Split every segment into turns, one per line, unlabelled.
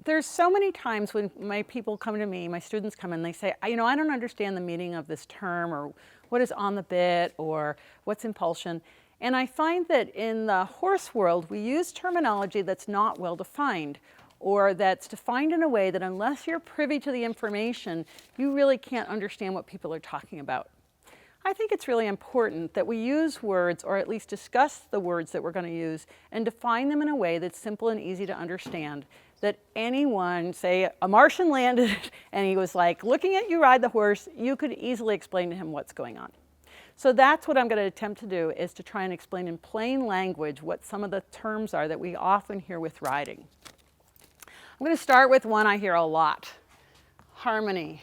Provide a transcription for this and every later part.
there's so many times when my people come to me, my students come in, they say, I don't understand the meaning of this term, or what is on the bit, or what's impulsion. And I find that in the horse world, we use terminology that's not well defined, or that's defined in a way that unless you're privy to the information, you really can't understand what people are talking about. I think it's really important that we use words, or at least discuss the words that we're going to use, and define them in a way that's simple and easy to understand. That anyone, say a Martian landed and he was like looking at you ride the horse, you could easily explain to him what's going on. So that's what I'm going to attempt to do, is to try and explain in plain language what some of the terms are that we often hear with riding. I'm going to start with one I hear a lot: harmony.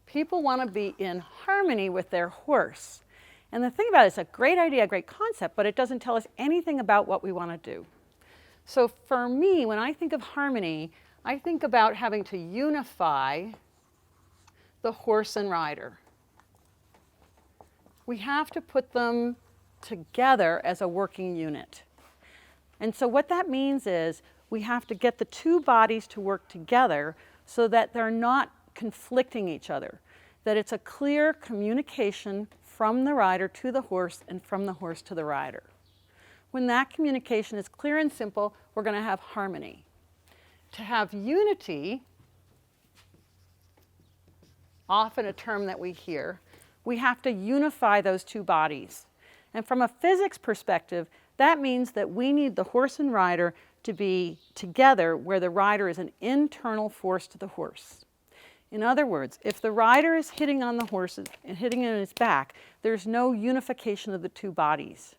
People want to be in harmony with their horse. And the thing about it, it's a great idea, a great concept, but it doesn't tell us anything about what we want to do. So for me, when I think of harmony, I think about having to unify the horse and rider. We have to put them together as a working unit. And so what that means is we have to get the two bodies to work together so that they're not conflicting each other, that it's a clear communication from the rider to the horse and from the horse to the rider. When that communication is clear and simple, we're going to have harmony. To have unity, often a term that we hear, we have to unify those two bodies. And from a physics perspective, that means that we need the horse and rider to be together, where the rider is an internal force to the horse. In other words, if the rider is hitting on the horse and hitting on his back, there's no unification of the two bodies.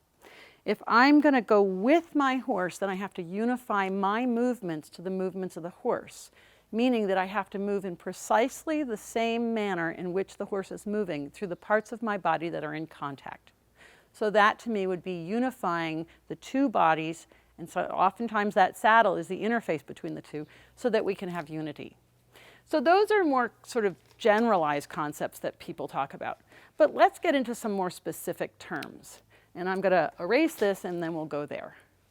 If I'm going to go with my horse, then I have to unify my movements to the movements of the horse, meaning that I have to move in precisely the same manner in which the horse is moving through the parts of my body that are in contact. So that to me would be unifying the two bodies, and so oftentimes that saddle is the interface between the two, so that we can have unity. So those are more sort of generalized concepts that people talk about. But let's get into some more specific terms. And I'm going to erase this and then we'll go there.